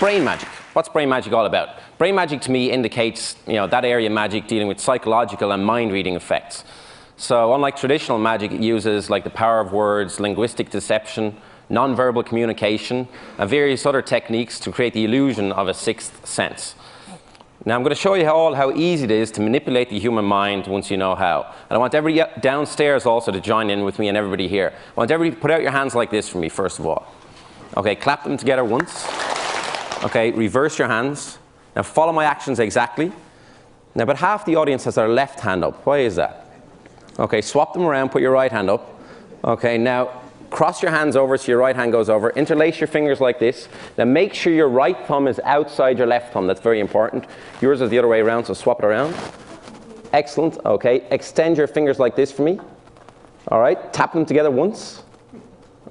brain magic. What's brain magic all about? Brain magic to me indicates, that area of magic dealing with psychological and mind-reading effects. So unlike traditional magic, it uses like the power of words, linguistic deception, non-verbal communication, and various other techniques to create the illusion of a sixth sense. Now I'm going to show you how easy it is to manipulate the human mind once you know how. And I want everybody downstairs also to join in with me and everybody here. I want everybody to put out your hands like this for me, first of all. Okay, clap them together once. Okay, reverse your hands. Now follow my actions exactly. Now about half the audience has their left hand up. Why is that? Okay, swap them around, put your right hand up. Okay, now cross your hands over so your right hand goes over. Interlace your fingers like this. Now make sure your right thumb is outside your left thumb. That's very important. Yours is the other way around, so swap it around. Excellent. Okay, extend your fingers like this for me. All right, tap them together once.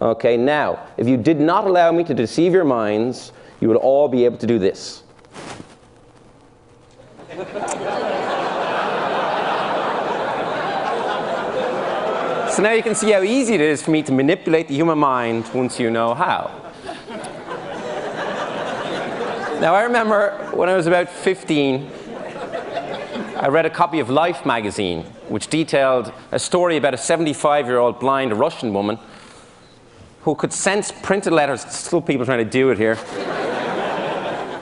Okay, now, if you did not allow me to deceive your minds, you would all be able to do this. So now you can see how easy it is for me to manipulate the human mind once you know how. Now I remember when I was about 15, I read a copy of Life magazine, which detailed a story about a 75-year-old blind Russian woman who could sense printed letters. Still people trying to do it here.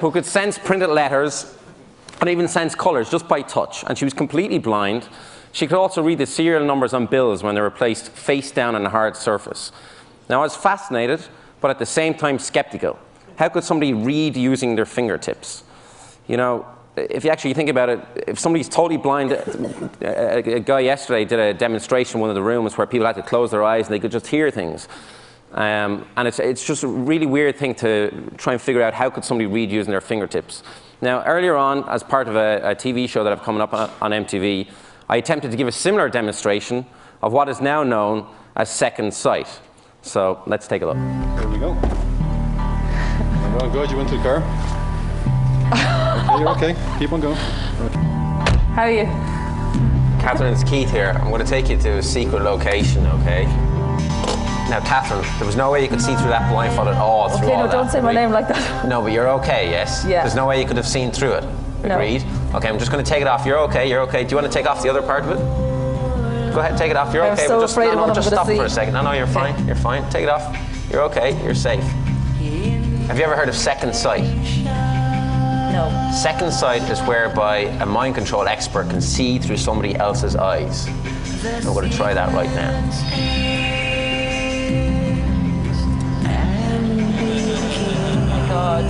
Who could sense printed letters and even sense colors just by touch. And she was completely blind. She could also read the serial numbers on bills when they were placed face down on a hard surface. Now I was fascinated, but at the same time skeptical. How could somebody read using their fingertips? If you actually think about it, if somebody's totally blind, a guy yesterday did a demonstration in one of the rooms where people had to close their eyes and they could just hear things. And it's just a really weird thing to try and figure out how could somebody read using their fingertips. Now earlier on, as part of a TV show that I've coming up on MTV, I attempted to give a similar demonstration of what is now known as second sight. So let's take a look. Here we go. Well, good. You went to the car. Okay, you're okay. Keep on going. How are you? Catherine, it's Keith here. I'm going to take you to a secret location, okay? Now, Catherine, there was no way you could see through that blindfold at all. Okay, no, don't say my name like that. No, but you're okay, yes? Yeah. There's no way you could have seen through it. Agreed? No. Okay, I'm just going to take it off. You're okay, you're okay. Do you want to take off the other part of it? Go ahead, take it off. You're okay. I'm so afraid of what I'm just going to stop see. for a second. No, you're fine. Okay. You're fine. Take it off. You're okay. You're safe. Have you ever heard of second sight? No. Second sight is whereby a mind control expert can see through somebody else's eyes. I'm going to try that right now. God.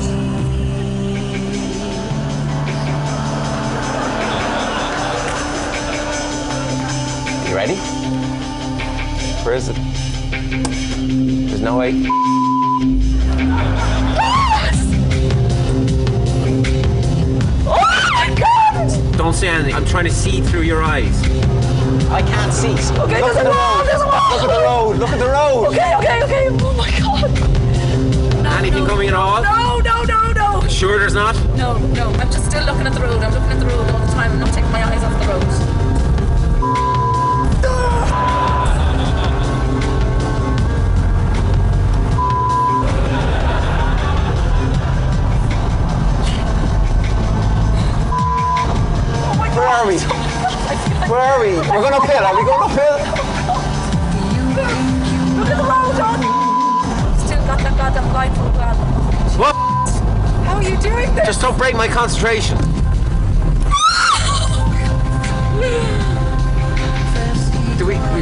You ready? Where is it? There's no way. Oh my God! Don't say anything. I'm trying to see through your eyes. I can't see. Okay, there's a road. There's a road. Look at the road. Look at the road. Okay. Oh my God. Anything coming at all? No. Sure there's not? No. I'm just still looking at the road. I'm looking at the road all the time. I'm not taking my eyes off the road. Oh my God. Where are we? Where are we? We're going uphill. Are we going uphill? Look at the road, John. Still got that goddamn blindfold on. What? How are you doing this? Just don't break my concentration.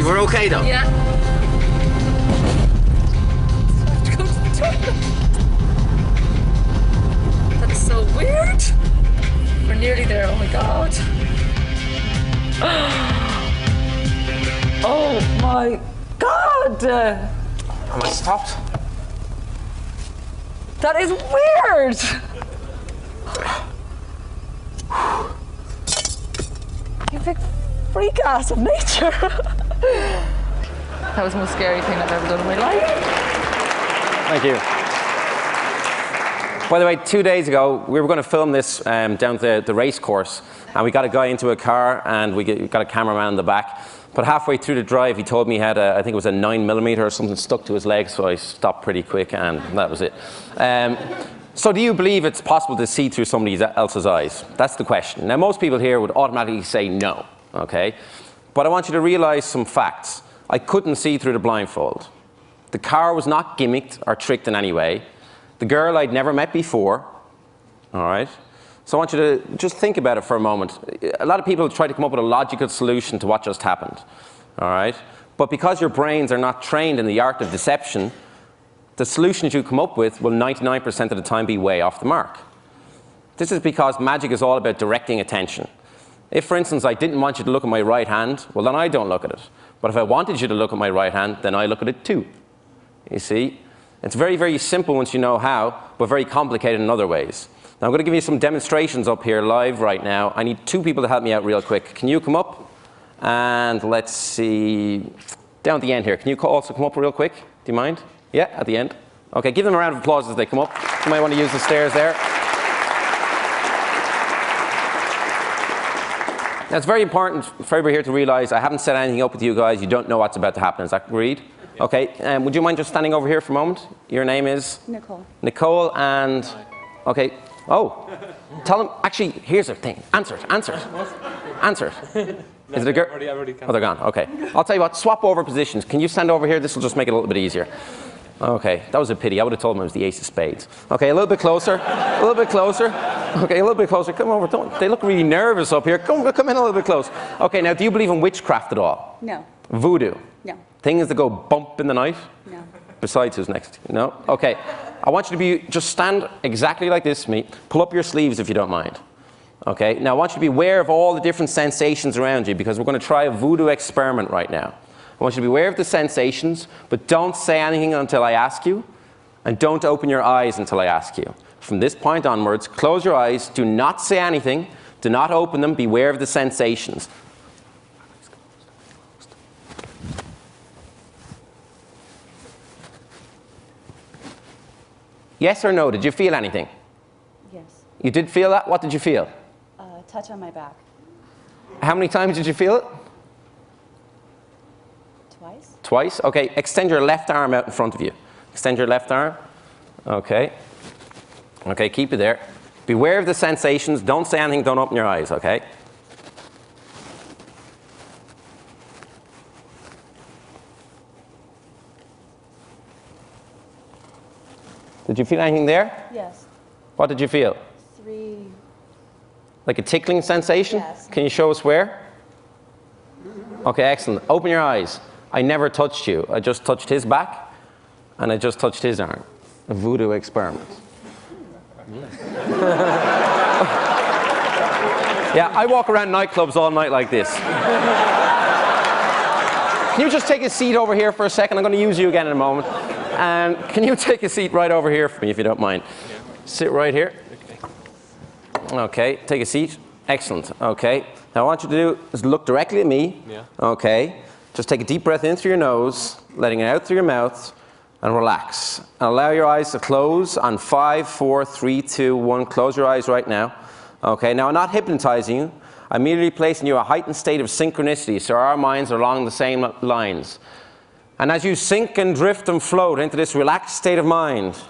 We're okay though? Yeah. Go to the toilet. That is so weird. We're nearly there. Oh my God. Oh my God. Am I stopped? That is weird. You big freak ass of nature. That was the most scary thing I've ever done in my life. Thank you. By the way, 2 days ago, we were going to film this down the race course, and we got a guy into a car, and we got a cameraman in the back. But halfway through the drive, he told me he had I think it was a 9mm or something stuck to his leg, so I stopped pretty quick, and that was it. So do you believe it's possible to see through somebody else's eyes? That's the question. Now, most people here would automatically say no, okay? But I want you to realize some facts. I couldn't see through the blindfold. The car was not gimmicked or tricked in any way. The girl I'd never met before, all right? So I want you to just think about it for a moment. A lot of people try to come up with a logical solution to what just happened, all right? But because your brains are not trained in the art of deception, the solutions you come up with will 99% of the time be way off the mark. This is because magic is all about directing attention. If, for instance, I didn't want you to look at my right hand, well, then I don't look at it. But if I wanted you to look at my right hand, then I look at it too. You see? It's very, very simple once you know how, but very complicated in other ways. Now, I'm going to give you some demonstrations up here live right now. I need two people to help me out real quick. Can you come up? And let's see, down at the end here. Can you also come up real quick? Do you mind? Yeah, at the end. Okay, give them a round of applause as they come up. You might want to use the stairs there. Now, it's very important for everybody here to realize I haven't set anything up with you guys. You don't know what's about to happen. Is that agreed? Okay, would you mind just standing over here for a moment? Your name is? Nicole. Nicole, and, okay. Oh, tell them, actually, here's the thing. Answer it, answer it. Answer it. Is it a girl? Oh, they're gone, okay. I'll tell you what, swap over positions. Can you stand over here? This will just make it a little bit easier. Okay, that was a pity. I would have told them it was the ace of spades. Okay, a little bit closer, a little bit closer. Okay, a little bit closer. Come over. Don't, they look really nervous up here. Come in a little bit close. Okay, now, do you believe in witchcraft at all? No. Voodoo? No. Things that go bump in the night? No. Besides, who's next? No? Okay. I want you to be, just stand exactly like this to me. Pull up your sleeves if you don't mind. Okay? Now, I want you to be aware of all the different sensations around you because we're going to try a voodoo experiment right now. I want you to be aware of the sensations, but don't say anything until I ask you, and don't open your eyes until I ask you. From this point onwards, close your eyes, do not say anything, do not open them, beware of the sensations. Yes or no, did you feel anything? Yes. You did feel that? What did you feel? Touch on my back. How many times did you feel it? Twice. Twice? Okay, extend your left arm out in front of you. Extend your left arm. Okay. Okay, keep it there. Beware of the sensations. Don't say anything, don't open your eyes, okay? Did you feel anything there? Yes. What did you feel? 3. Like a tickling sensation? Yes. Can you show us where? Okay, excellent. Open your eyes. I never touched you. I just touched his back, and I just touched his arm. A voodoo experiment. Yeah, I walk around nightclubs all night like this. Can you just take a seat over here for a second? I'm going to use you again in a moment. And can you take a seat right over here for me, if you don't mind? Sit right here. Okay, take a seat. Excellent. Okay. Now, what I want you to do is look directly at me. Yeah. Okay. Just take a deep breath in through your nose, letting it out through your mouth, and relax. And allow your eyes to close on 5, 4, 3, 2, 1. Close your eyes right now. Okay. Now, I'm not hypnotizing you. I'm immediately placing you in a heightened state of synchronicity, so our minds are along the same lines. And as you sink and drift and float into this relaxed state of mind,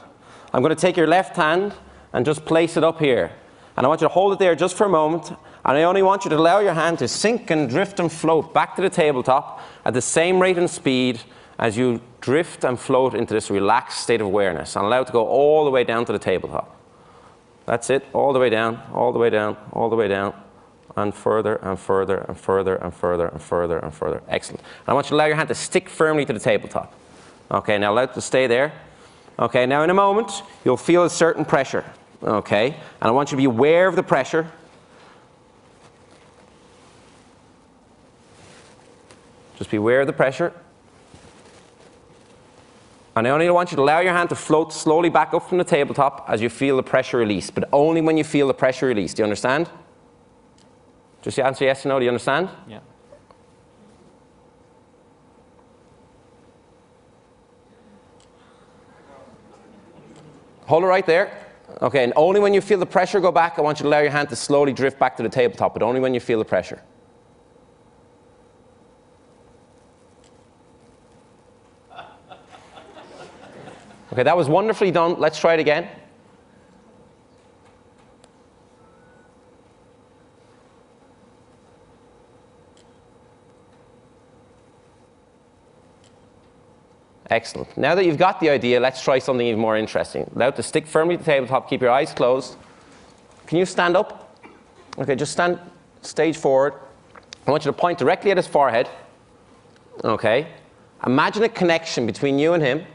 I'm going to take your left hand and just place it up here. And I want you to hold it there just for a moment. And I only want you to allow your hand to sink and drift and float back to the tabletop at the same rate and speed as you drift and float into this relaxed state of awareness. And allow it to go all the way down to the tabletop. That's it. All the way down, all the way down, all the way down. And further and further and further and further and further and further. Excellent. And I want you to allow your hand to stick firmly to the tabletop. Okay, now allow it to stay there. Okay, now in a moment, you'll feel a certain pressure. Okay, and I want you to be aware of the pressure. Just be aware of the pressure. And I only want you to allow your hand to float slowly back up from the tabletop as you feel the pressure release, but only when you feel the pressure release. Do you understand? Just answer yes or no. Do you understand? Yeah. Hold it right there. Okay, and only when you feel the pressure go back, I want you to allow your hand to slowly drift back to the tabletop, but only when you feel the pressure. Okay, that was wonderfully done. Let's try it again. Excellent. Now that you've got the idea, let's try something even more interesting. Allow it to stick firmly to the tabletop. Keep your eyes closed. Can you stand up? Okay, just stand stage forward. I want you to point directly at his forehead. Okay. Imagine a connection between you and him.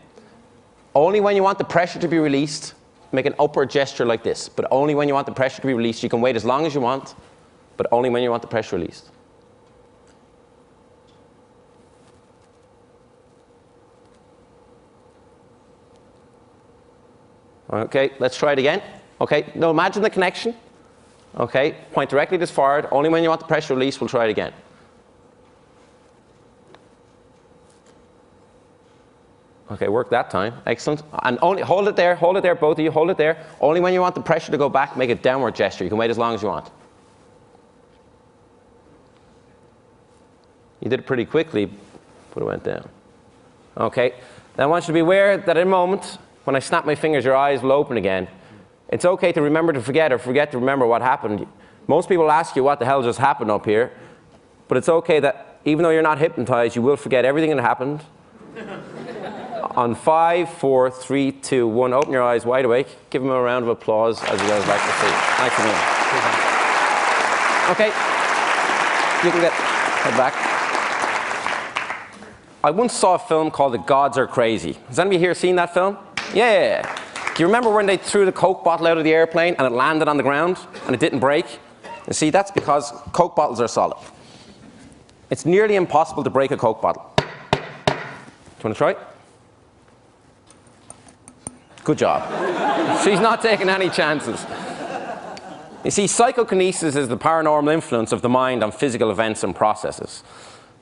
Only when you want the pressure to be released, make an upward gesture like this. But only when you want the pressure to be released. You can wait as long as you want, but only when you want the pressure released. Okay, let's try it again. Okay, now imagine the connection. Okay, point directly to his forehead. Only when you want the pressure release, we'll try it again. Okay, work that time. Excellent. And only hold it there, both of you, hold it there. Only when you want the pressure to go back, make a downward gesture. You can wait as long as you want. You did it pretty quickly, but it went down. Okay, now I want you to be aware that in a moment, when I snap my fingers, your eyes will open again. It's okay to remember to forget or forget to remember what happened. Most people ask you what the hell just happened up here, but it's okay that even though you're not hypnotized, you will forget everything that happened. On 5, 4, 3, 2, 1, open your eyes wide awake. Give them a round of applause as you guys like to see. Nice to meet you. Okay, you can head back. I once saw a film called The Gods Are Crazy. Has anybody here seen that film? Yeah. Do you remember when they threw the Coke bottle out of the airplane and it landed on the ground and it didn't break? You see, that's because Coke bottles are solid. It's nearly impossible to break a Coke bottle. Do you want to try? Good job. She's not taking any chances. You see, psychokinesis is the paranormal influence of the mind on physical events and processes.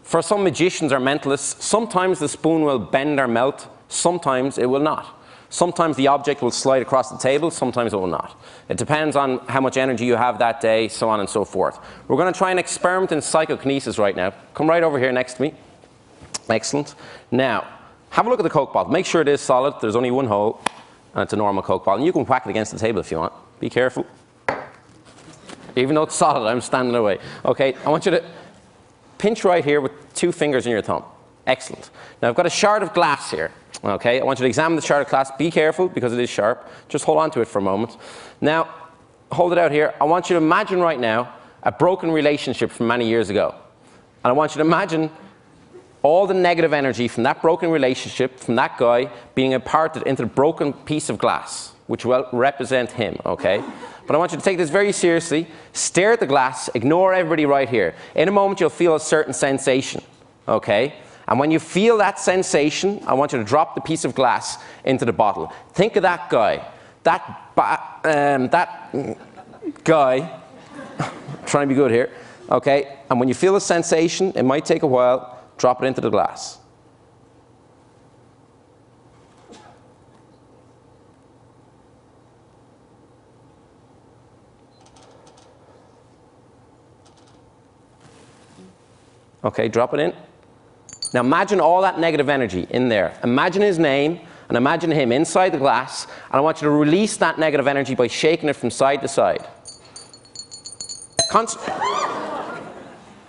For some magicians or mentalists, sometimes the spoon will bend or melt, sometimes it will not. Sometimes the object will slide across the table, sometimes it will not. It depends on how much energy you have that day, so on and so forth. We're going to try an experiment in psychokinesis right now. Come right over here next to me. Excellent. Now, have a look at the Coke bottle. Make sure it is solid. There's only one hole, and it's a normal Coke bottle. And you can whack it against the table if you want. Be careful. Even though it's solid, I'm standing away. Okay, I want you to pinch right here with 2 fingers in your thumb. Excellent. Now, I've got a shard of glass here. Okay, I want you to examine the shard of glass. Be careful, because it is sharp. Just hold on to it for a moment. Now, hold it out here. I want you to imagine right now a broken relationship from many years ago. And I want you to imagine all the negative energy from that broken relationship, from that guy, being imparted into the broken piece of glass, which will represent him, okay? But I want you to take this very seriously. Stare at the glass. Ignore everybody right here. In a moment, you'll feel a certain sensation, okay? And when you feel that sensation, I want you to drop the piece of glass into the bottle. Think of that guy. That guy. Trying to be good here. Okay? And when you feel the sensation, it might take a while, drop it into the glass. Okay, drop it in. Now imagine all that negative energy in there. Imagine his name and imagine him inside the glass, and I want you to release that negative energy by shaking it from side to side.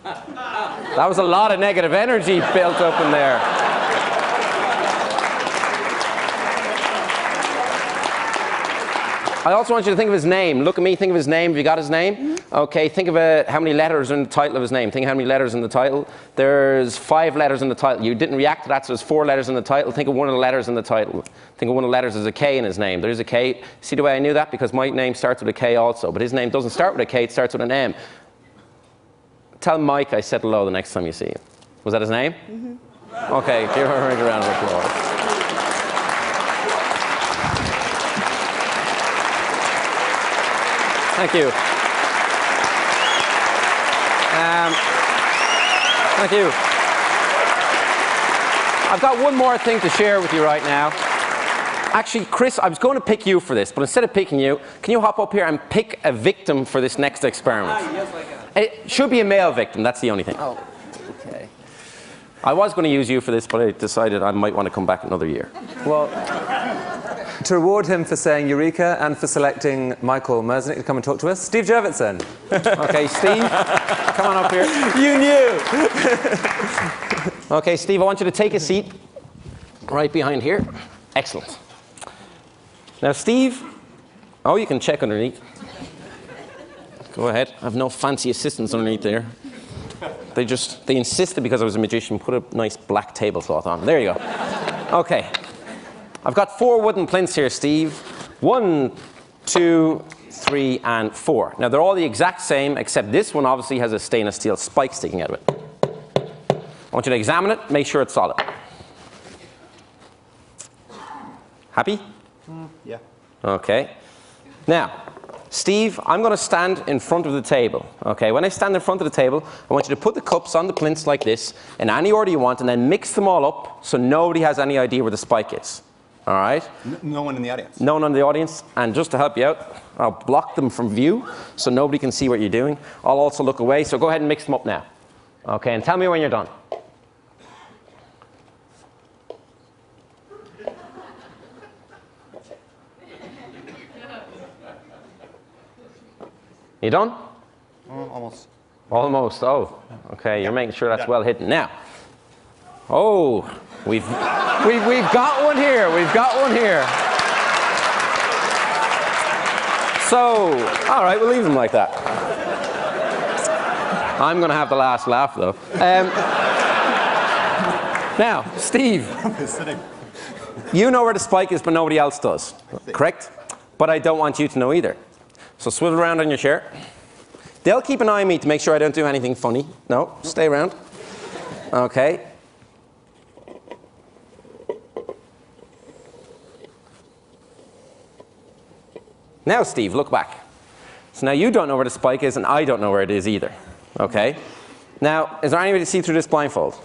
That was a lot of negative energy built up in there. I also want you to think of his name. Look at me, think of his name. Have you got his name? Mm-hmm. Okay, think of how many letters are in the title of his name. Think of how many letters in the title. There's 5 letters in the title. You didn't react to that, so there's 4 letters in the title. Think of one of the letters in the title. Think of one of the letters as a K in his name. There's a K. See the way I knew that? Because my name starts with a K also, but his name doesn't start with a K, it starts with an M. Tell Mike I said hello the next time you see him. Was that his name? Mm-hmm. Okay, give her a round of applause. Thank you. Thank you. I've got one more thing to share with you right now. Actually, Chris, I was going to pick you for this, but instead of picking you, can you hop up here and pick a victim for this next experiment? Yes, I can. It should be a male victim, that's the only thing. Oh, okay. I was going to use you for this, but I decided I might want to come back another year. Well, to reward him for saying Eureka and for selecting Michael Merznick to come and talk to us, Steve Jurvetson. Okay, Steve, come on up here. You knew! Okay, Steve, I want you to take a seat. right behind here. Excellent. Now, Steve, oh, you can check underneath. Go ahead. I have no fancy assistants underneath there. They insisted because I was a magician, put a nice black tablecloth on. There you go. Okay. I've got 4 wooden plinths here, Steve. 1, 2, 3, and 4. Now, they're all the exact same, except this one obviously has a stainless steel spike sticking out of it. I want you to examine it, make sure it's solid. Happy? Yeah. Okay. Now, Steve, I'm going to stand in front of the table. Okay, when I stand in front of the table, I want you to put the cups on the plinths like this, in any order you want, and then mix them all up so nobody has any idea where the spike is. All right? No one in the audience. No one in the audience. And just to help you out, I'll block them from view so nobody can see what you're doing. I'll also look away, so go ahead and mix them up now. Okay, and tell me when you're done. You done? Almost. Almost. Oh, okay. You're making sure that's well hidden. Now, oh, we've got one here. We've got one here. So, all right, we'll leave them like that. I'm going to have the last laugh, though. Now, Steve, you know where the spike is, but nobody else does. Correct? But I don't want you to know either. So swivel around on your chair. They'll keep an eye on me to make sure I don't do anything funny. No, stay around. Okay. Now, Steve, look back. So now you don't know where the spike is, and I don't know where it is either. Okay. Now, is there any way to see through this blindfold?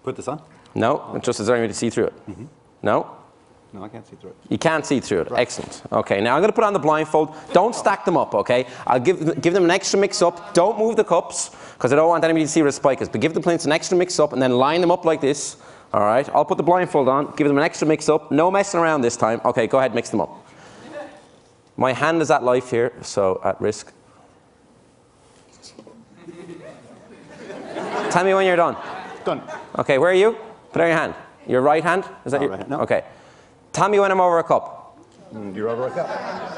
Put this on? No. Just is there any way to see through it? Mm-hmm. No. No, I can't see through it. You can't see through it. Right. Excellent. Okay, now I'm going to put on the blindfold. Don't stack them up, okay? I'll give them an extra mix up. Don't move the cups, because I don't want anybody to see where the spike is. But give the plinths an extra mix up, and then line them up like this. All right? I'll put the blindfold on, give them an extra mix up. No messing around this time. Okay, go ahead, mix them up. My hand is at life here, so at risk. Tell me when you're done. Done. Okay, where are you? Put out your hand. Your right hand? Is that your right hand, no. Okay. Tell me when I'm over a cup. You're over a cup.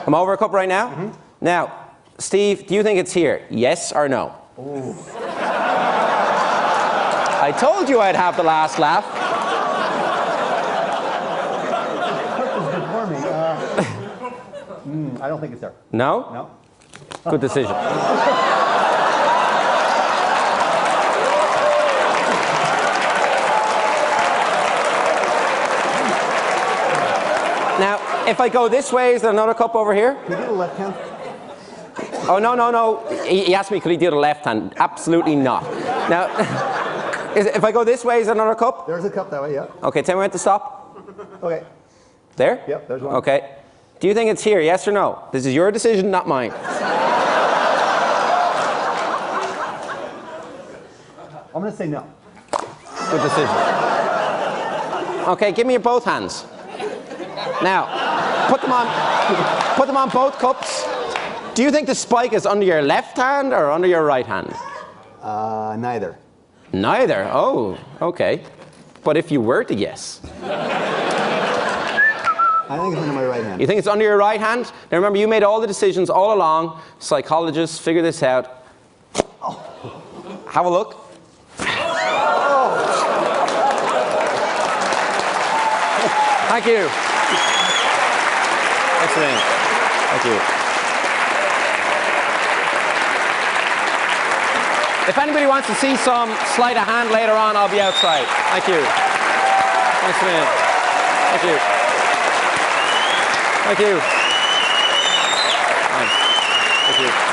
I'm over a cup right now? Mm-hmm. Now, Steve, do you think it's here? Yes or no? Ooh. I told you I'd have the last laugh. I don't think it's there. No? No. Good decision. Now, if I go this way, is there another cup over here? Can you do the left hand? Oh, no, no, no. He asked me, could he do the left hand? Absolutely not. Now, if I go this way, is there another cup? There's a cup that way, yeah. Okay, tell me when to stop. Okay. There? Yep, there's one. Okay. Do you think it's here, yes or no? This is your decision, not mine. I'm going to say no. Good decision. Okay, give me your both hands. Now, put them on both cups. Do you think the spike is under your left hand or under your right hand? Neither. Neither? Oh, okay. But if you were to guess. I think it's under my right hand. You think it's under your right hand? Now remember, you made all the decisions all along. Psychologists, figure this out. Oh. Have a look. Oh. Thank you. Excellent. Thank you. If anybody wants to see some sleight of hand later on, I'll be outside. Thank you. Thanks a minute. Thank you. Thank you. Thank you.